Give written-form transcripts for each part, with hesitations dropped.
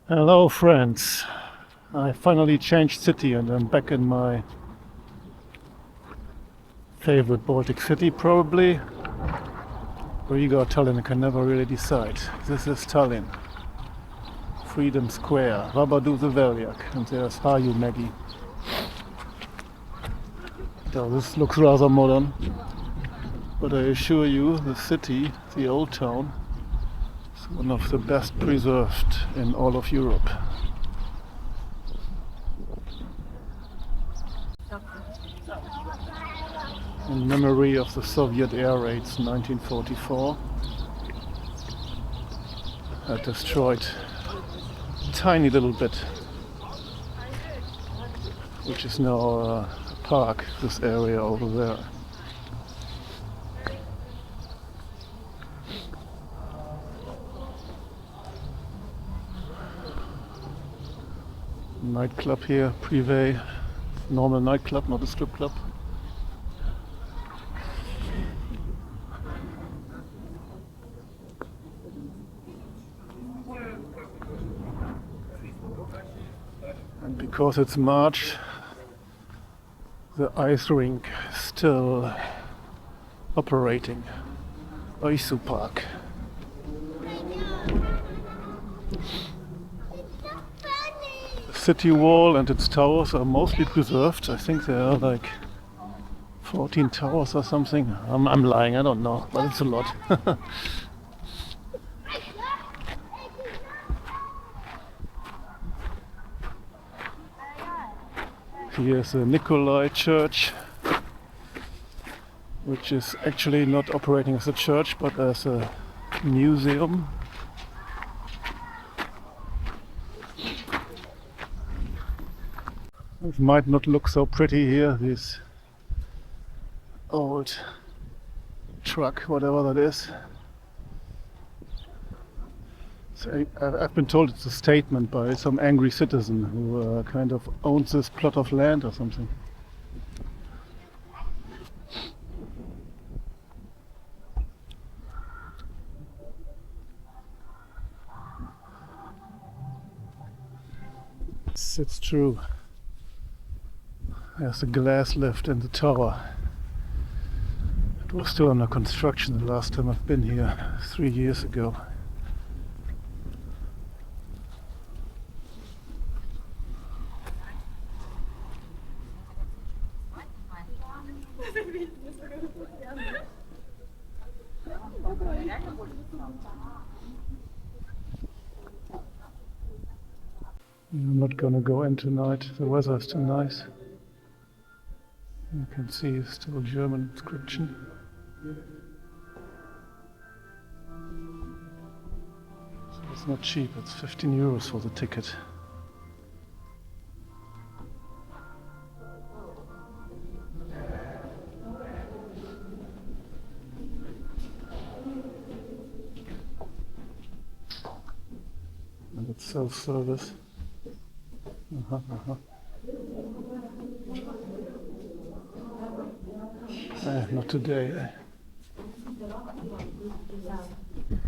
Hello friends, I finally changed city and I'm back in my favorite Baltic city probably. Riga or Tallinn, I can never really decide. This is Tallinn, Freedom Square, Rabadu the Veljak, and there's Haju Maggie. So this looks rather modern, but I assure you the city, the old town, is one of the best preserved in all of Europe. In memory of the Soviet air raids 1944, had destroyed a tiny little bit, which is now a park, this area over there. Nightclub here, privé, normal nightclub, not a strip club. And because it's March, the ice rink is still operating. Isu Park. The city wall and its towers are mostly preserved. I think there are like 14 towers or something. I'm lying, I don't know, but it's a lot. Here's the Nikolai Church, which is actually not operating as a church but as a museum. It might not look so pretty here, this old truck, whatever that is. So I've been told it's a statement by some angry citizen who kind of owns this plot of land or something. It's true. There's a glass lift in the tower. It was still under construction the last time I've been here, 3 years ago. I'm not gonna go in tonight, the weather is too nice. You can see still German inscription. So it's not cheap, it's 15 euros for the ticket. And it's self-service. Not today.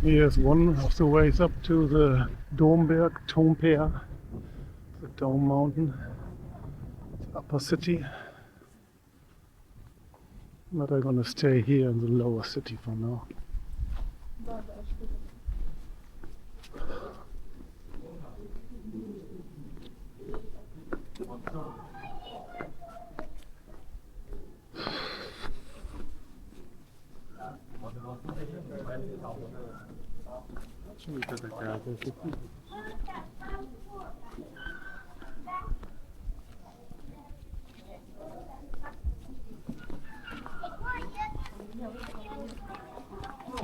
Here's one of the ways up to the Domberg, Tomper, the Dome Mountain, the upper city. But I'm gonna stay here in the lower city for now.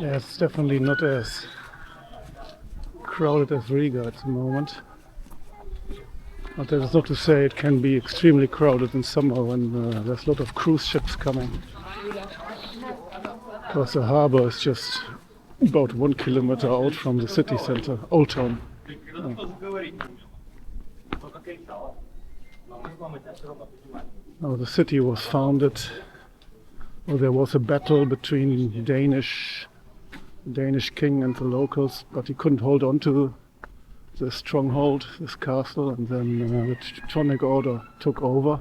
Yeah, it's definitely not as crowded as Riga at the moment. But that is not to say it can be extremely crowded in summer when there's a lot of cruise ships coming. Because the harbor is just about 1 kilometer out from the city center, Old Town. Now the city was founded, or there was a battle between Danish king and the locals, but he couldn't hold on to the stronghold, this castle, and then the Teutonic Order took over,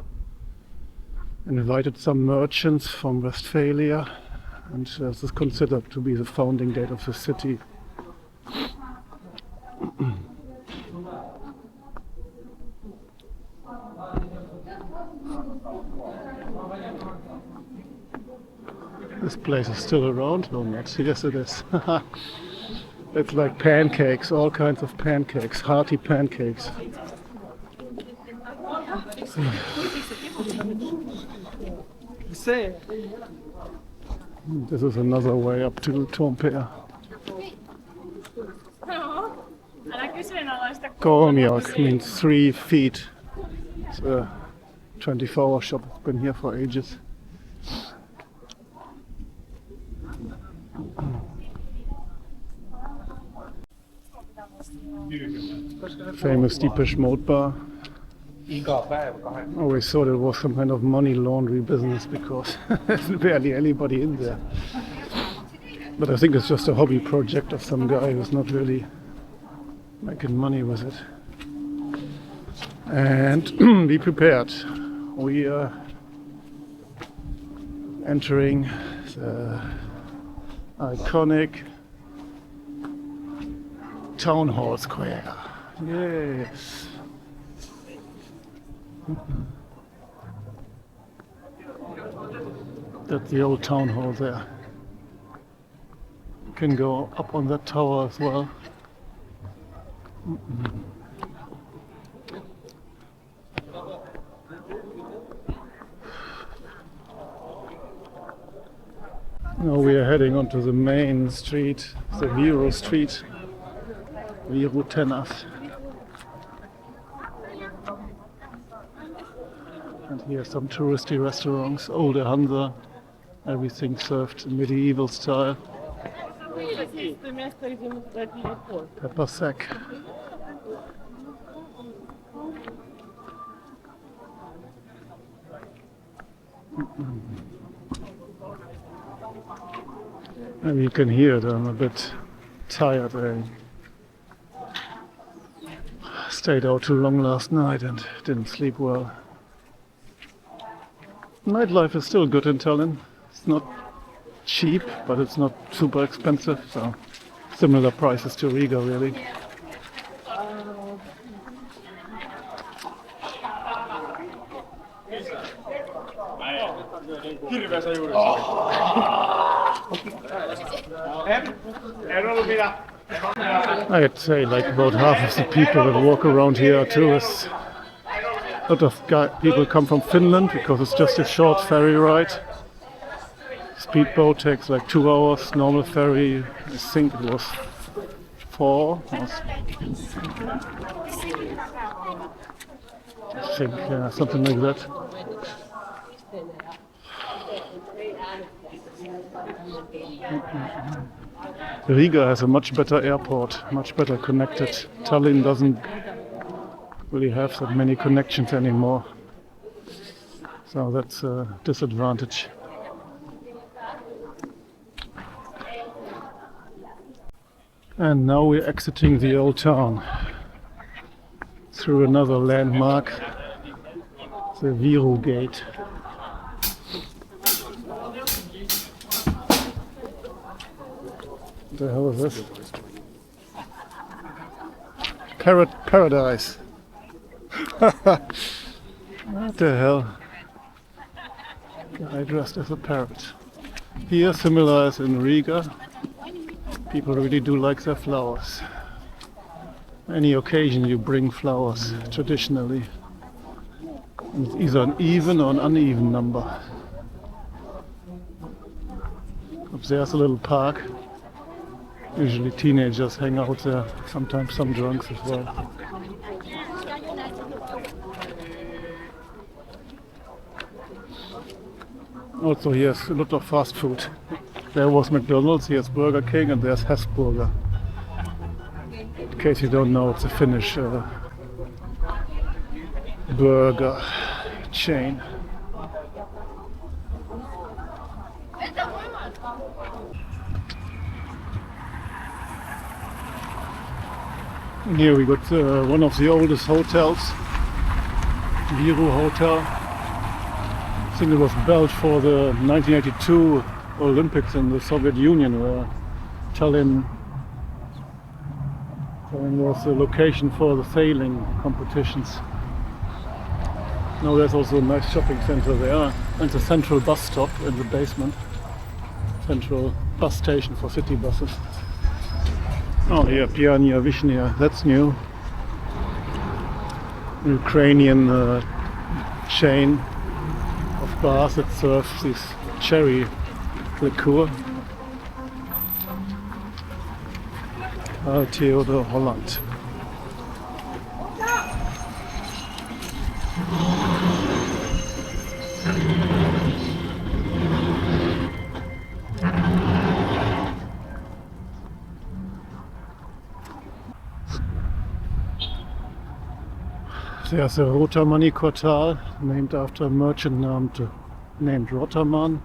invited some merchants from Westphalia, and this is considered to be the founding date of the city. This place is still around? No, not. Yes, it is. It's like pancakes, all kinds of pancakes, hearty pancakes. This is another way up to Tampere. Kolmjak means 3 feet. It's a 24-hour shop. It's been here for ages. Famous Depeche Mode bar. Always thought it was some kind of money laundry business because there's barely anybody in there. But I think it's just a hobby project of some guy who's not really making money with it. And be prepared. We are entering the iconic Town Hall Square. Yes. That's the old town hall there. You can go up on that tower as well. Now we are heading onto the main street, the Viro Street. Viro Tenas. And here are some touristy restaurants, older Hansa, everything served in medieval style. Pepper sack. And you can hear that I'm a bit tired. I stayed out too long last night and didn't sleep well. Nightlife is still good in Tallinn. It's not cheap, but it's not super expensive, so similar prices to Riga, really. I'd say like about half of the people that walk around here are tourists. A lot of people come from Finland because it's just a short ferry ride. Speedboat takes like 2 hours, normal ferry I think it was 4. I think something like that. Riga has a much better airport, much better connected. Tallinn doesn't really have that many connections anymore, so that's a disadvantage. And now we're exiting the old town through another landmark, the Viro Gate. What the hell is this? Parrot paradise. What the hell? Guy dressed as a parrot. Here, similar as in Riga, people really do like their flowers. Any occasion you bring flowers, traditionally. It's either an even or an uneven number. Up there's a little park. Usually teenagers hang out there, sometimes some drunks as well. Also here's a lot of fast food. There was McDonald's, here's Burger King, and there's Hesburger. In case you don't know, it's a Finnish burger chain. And here we got one of the oldest hotels, Viru Hotel. I think it was built for the 1982 Olympics in the Soviet Union, where Tallinn was the location for the sailing competitions. Now there's also a nice shopping center there, and a central bus stop in the basement. Central bus station for city buses. Oh yeah, Piania Vishnia, that's new. Ukrainian chain of bars that serves this cherry liqueur. Theodor Holland. There's a Rotamani Quartal, named after a merchant named Rotaman.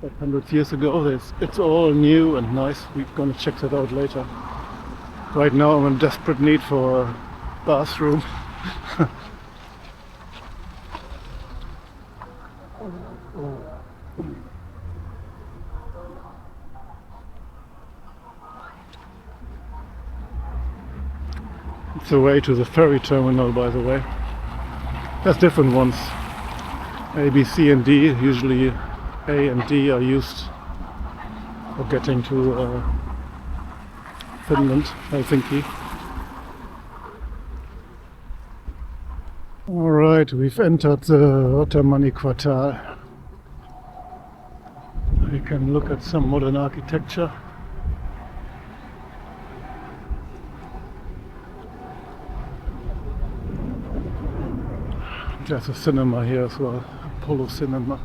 100 years ago. It's all new and nice. We're gonna check that out later. Right now I'm in desperate need for a bathroom. It's the way to the ferry terminal, by the way. There's different ones. A, B, C and D. Usually A and D are used for getting to Finland, Helsinki. Alright, we've entered the Rotamani Quartal. We can look at some modern architecture. There's a cinema here as well, Apollo Cinema.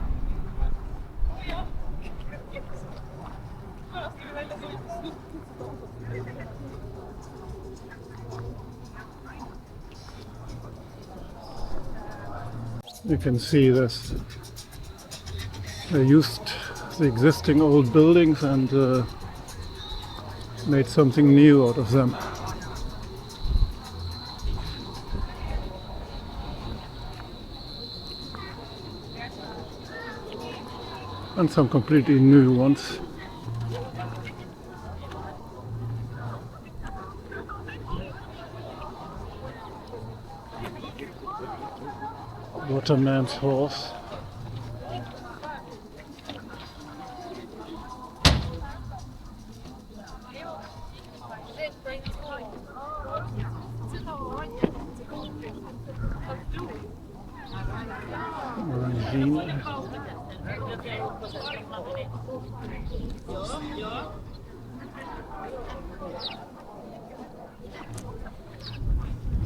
You can see this. They used the existing old buildings and made something new out of them. And some completely new ones. Waterman's horse.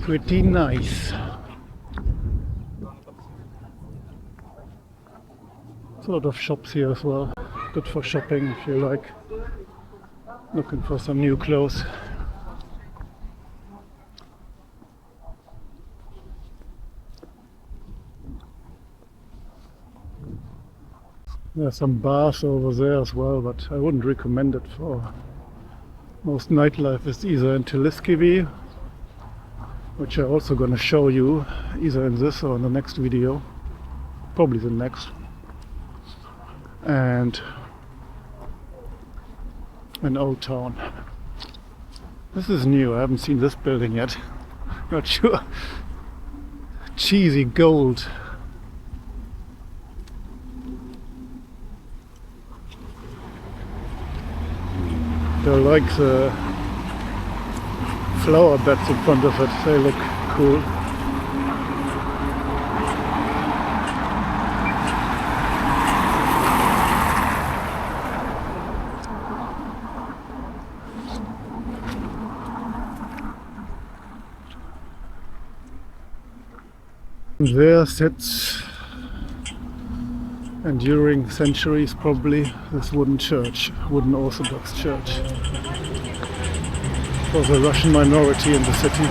Pretty nice. A lot of shops here as well. Good for shopping if you like looking for some new clothes. There are some bars over there as well, but I wouldn't recommend it for most nightlife. Is either in Telliskivi, which I'm also going to show you either in this or in the next video, probably the next. And an old town. This is new, I haven't seen this building yet. Not sure. Cheesy gold. I like the flower beds in front of it, they look cool. There sits, enduring centuries probably, this wooden church, wooden Orthodox church for the Russian minority in the city.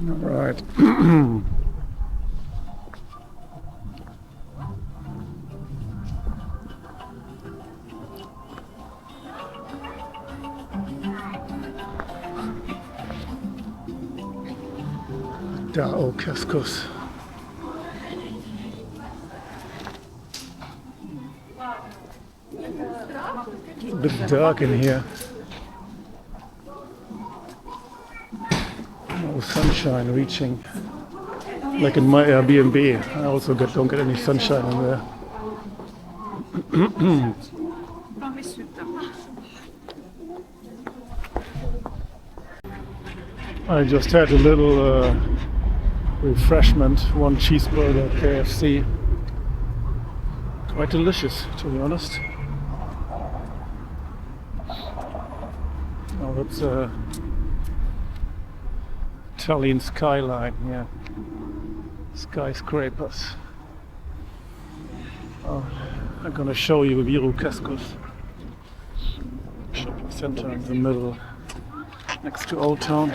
All right. Dao Cascos. It's a bit dark in here. No sunshine reaching. Like in my Airbnb, I also don't get any sunshine in there. I just had a little refreshment, one cheeseburger at KFC. Quite delicious, to be honest. Oh, that's a Tallinn skyline, yeah. Skyscrapers. Oh, I'm gonna show you Riga I shopping center in the middle, next to Old Town.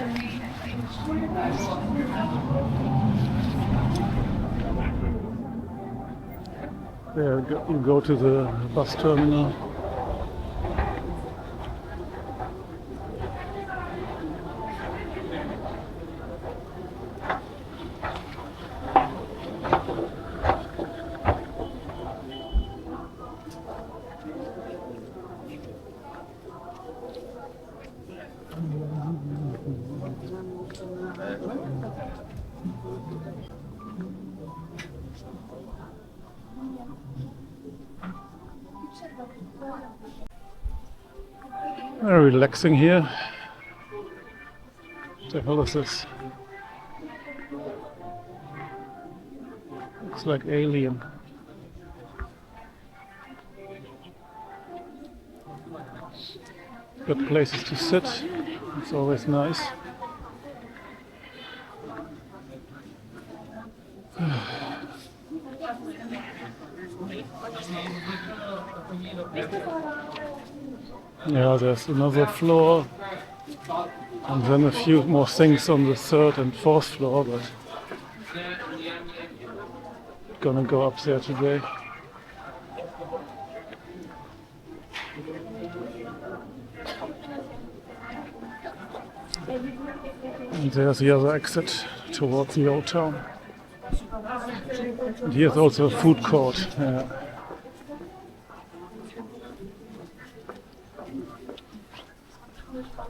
There you go to the bus terminal. Very relaxing here. What the hell is this? Looks like Alien. Good places to sit. It's always nice. Yeah, there's another floor and then a few more things on the third and fourth floor, but gonna go up there today. And there's the other exit towards the Old Town. And here's also a food court.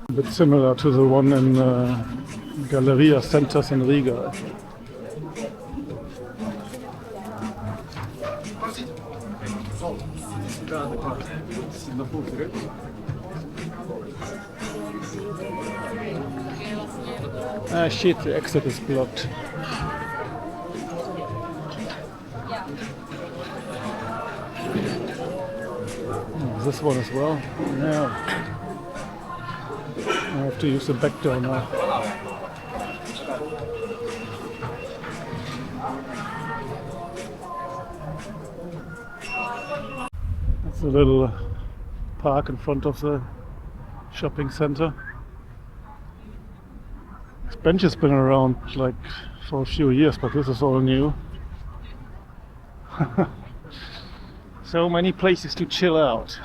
A bit similar to the one in Galleria Centers in Riga. Ah shit, the exit is blocked. Oh, this one as well? No. I have to use the back door now. That's a little park in front of the shopping center. This bench has been around like for a few years, but this is all new. So many places to chill out.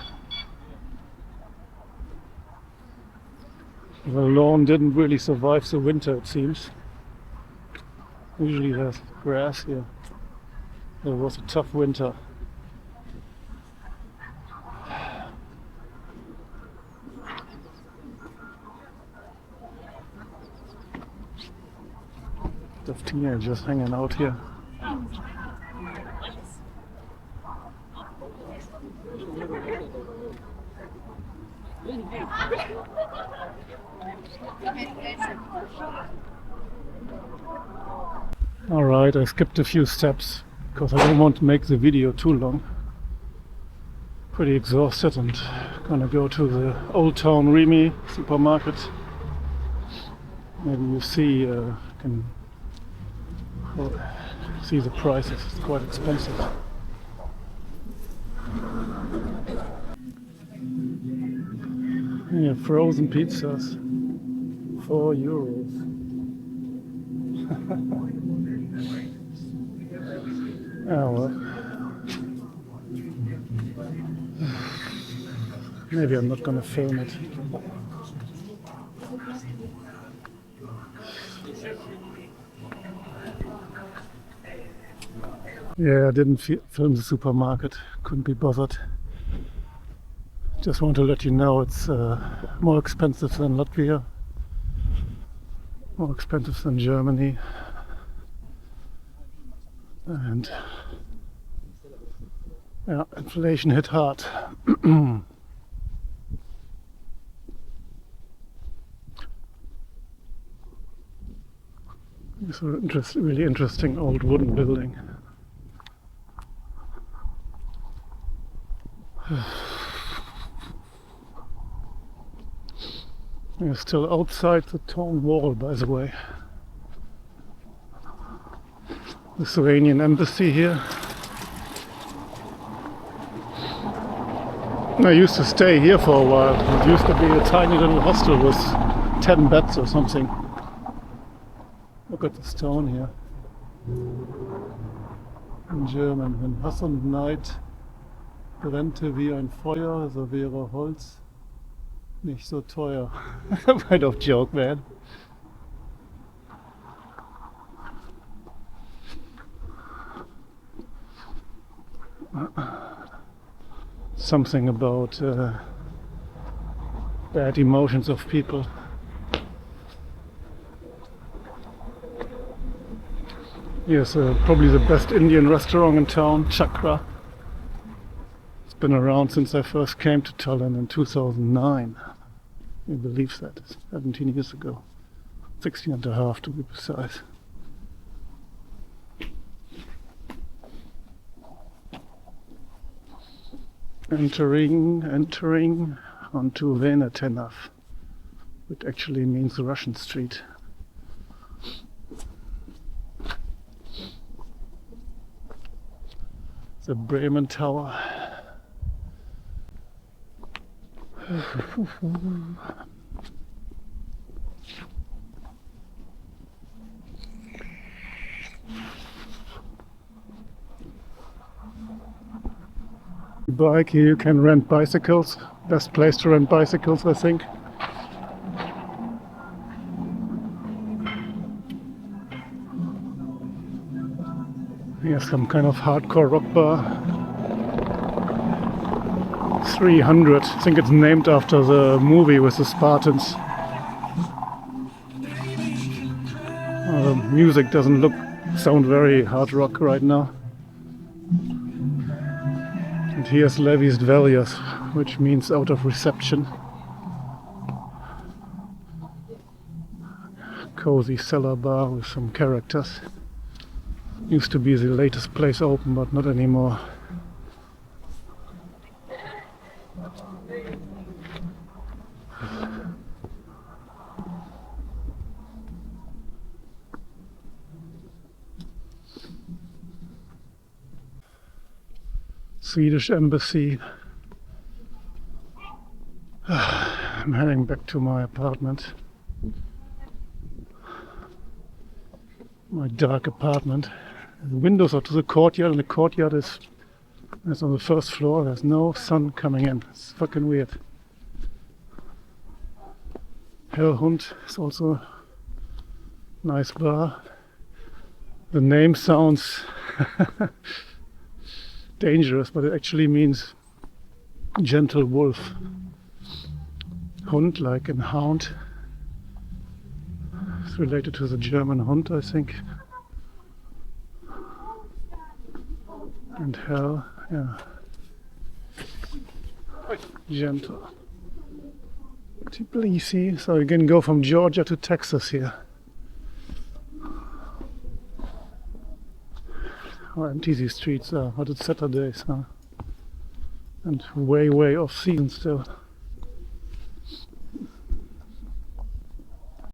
The lawn didn't really survive the winter, it seems. Usually there's grass here. There was a tough winter. The teenagers hanging out here. Alright, I skipped a few steps because I don't want to make the video too long. Pretty exhausted and gonna go to the Old Town Rimi supermarket. Maybe you can see the prices, it's quite expensive. Yeah, frozen pizzas, €4. Oh well. Maybe I'm not gonna film it. Yeah, I didn't film the supermarket. Couldn't be bothered. Just want to let you know it's more expensive than Latvia, more expensive than Germany, and yeah, inflation hit hard. It's a really interesting old wooden building. We're still outside the town wall, by the way. Lithuanian embassy here. I used to stay here for a while. It used to be a tiny little hostel with 10 beds or something. Look at the stone here. In German. Wenn Hass und Neid brennte wie ein Feuer, so wäre Holz nicht so teuer. Kind of joke, man. Something about bad emotions of people. Here's probably the best Indian restaurant in town, Chakra. It's been around since I first came to Tallinn in 2009. Can you believe that? 17 years ago. 16 and a half to be precise. Entering onto Venetenav, which actually means Russian street. The Bremen Tower. Bike here, you can rent bicycles. Best place to rent bicycles, I think. Here's some kind of hardcore rock bar. 300. I think it's named after the movie with the Spartans. The music doesn't sound very hard rock right now. And here's Levis Dveljas, which means out of reception. Cozy cellar bar with some characters. Used to be the latest place open, but not anymore. Swedish embassy. I'm heading back to my apartment. My dark apartment. The windows are to the courtyard, and the courtyard is on the first floor. There's no sun coming in. It's fucking weird. Hellhund is also a nice bar. The name sounds dangerous, but it actually means gentle wolf. Hund, like in hound. It's related to the German Hund, I think. And hell, yeah. Gentle. Tbilisi. So you can go from Georgia to Texas here. How empty these streets are, but it's Saturdays, huh? And way off season still.